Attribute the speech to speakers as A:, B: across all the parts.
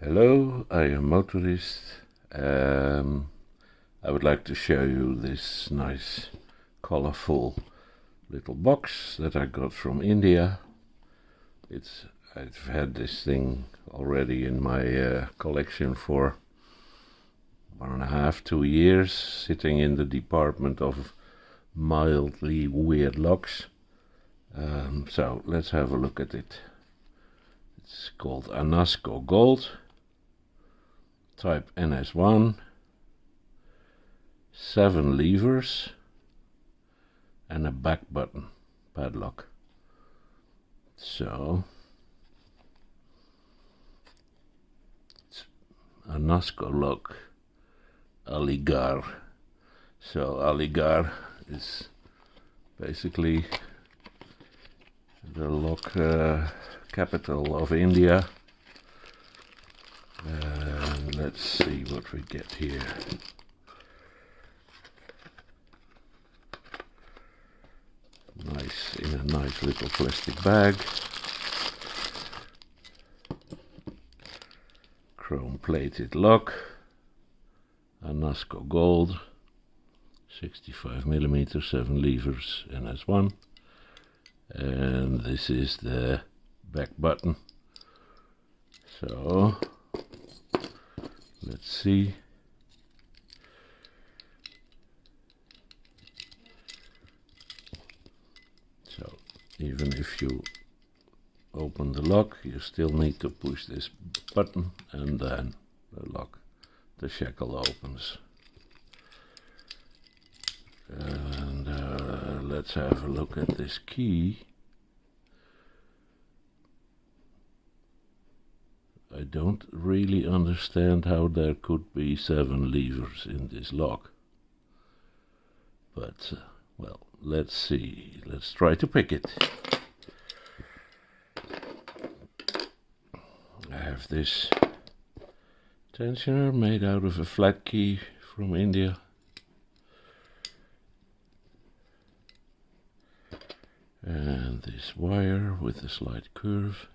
A: Hello, I am motorist. I would like to show you this nice colorful little box that I got from India. I've had this thing already in my collection for 1.5 to 2 years, sitting in the department of mildly weird locks. So let's have a look at it. It's called ANASCO Gold, type NS1, 7 levers and a back button padlock. So it's ANASCO lock Aligarh. So Aligarh is basically the lock capital of India. And let's see what we get here. Nice, in a nice little plastic bag. Chrome plated lock. ANASCO Gold. 65mm, 7 levers, NS1. And this is the back button. So let's see. So even if you open the lock, you still need to push this button and then the shackle opens. And let's have a look at this key. I don't really understand how there could be 7 levers in this lock. But, well, let's see. Let's try to pick it. I have this tensioner made out of a flat key from India. And this wire with a slight curve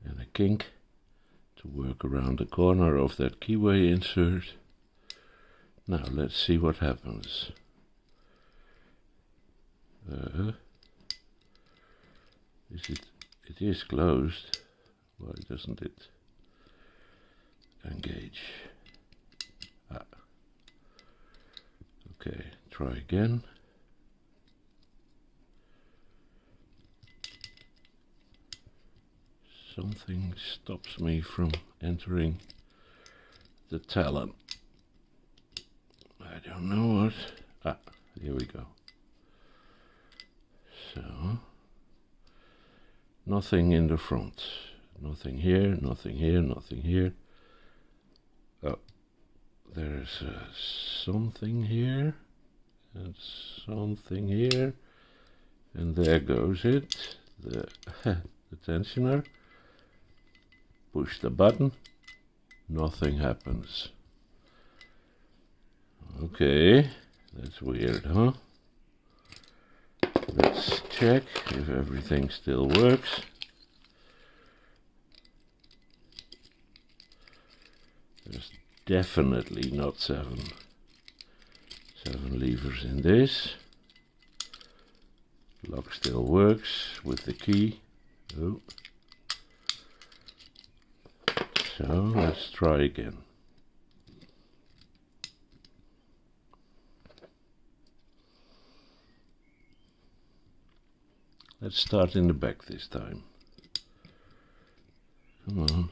A: and a kink to work around the corner of that keyway insert. Now let's see what happens. It is closed. Why doesn't it engage? Okay, try again. Something stops me from entering the talon. I don't know what. Here we go. So, nothing in the front. Nothing here, nothing here, nothing here. Oh, there's something here, and something here, and there goes it, the tensioner. Push the button, nothing happens. Okay, that's weird, huh? Let's check if everything still works. There's definitely not 7 levers in this. Lock still works with the key. Oh. So let's try again. Let's start in the back this time. Come on.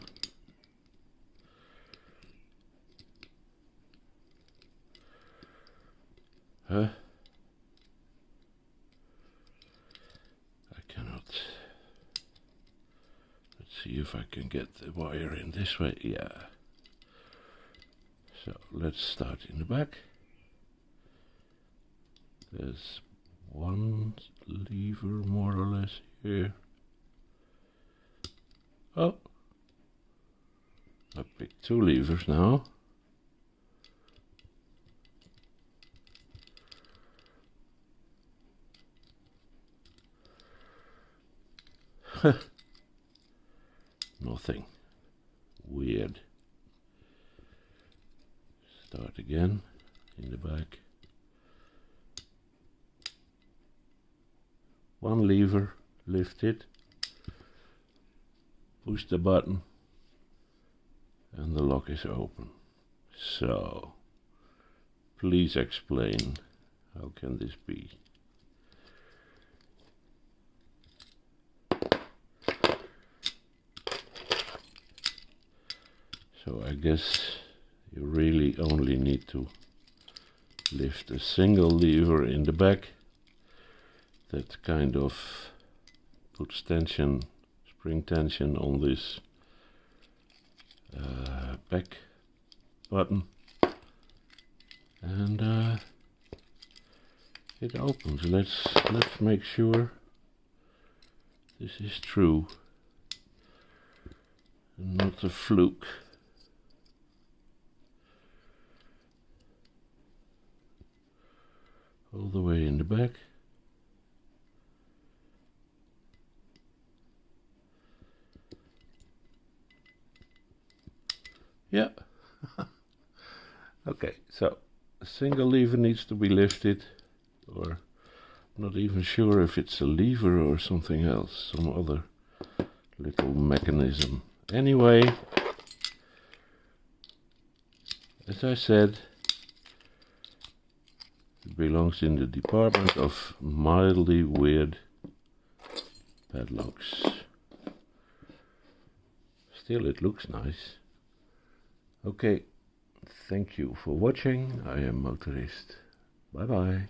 A: Huh? I cannot. See if I can get the wire in this way. Yeah. So let's start in the back. There's 1 lever more or less here. Oh, I picked 2 levers now. Nothing. weird. Start again in the back. One lever, lift it, push the button, and the lock is open. So, please explain, how can this be? So I guess you really only need to lift a single lever in the back. That kind of puts tension, spring tension on this back button, and it opens. Let's make sure this is true and not a fluke. All the way in the back. Yeah. Okay, so a single lever needs to be lifted, or I'm not even sure if it's a lever or something else, some other little mechanism. Anyway, as I said, it belongs in the department of mildly weird padlocks. Still, it looks nice. Okay, thank you for watching. I am Motorist. Bye bye.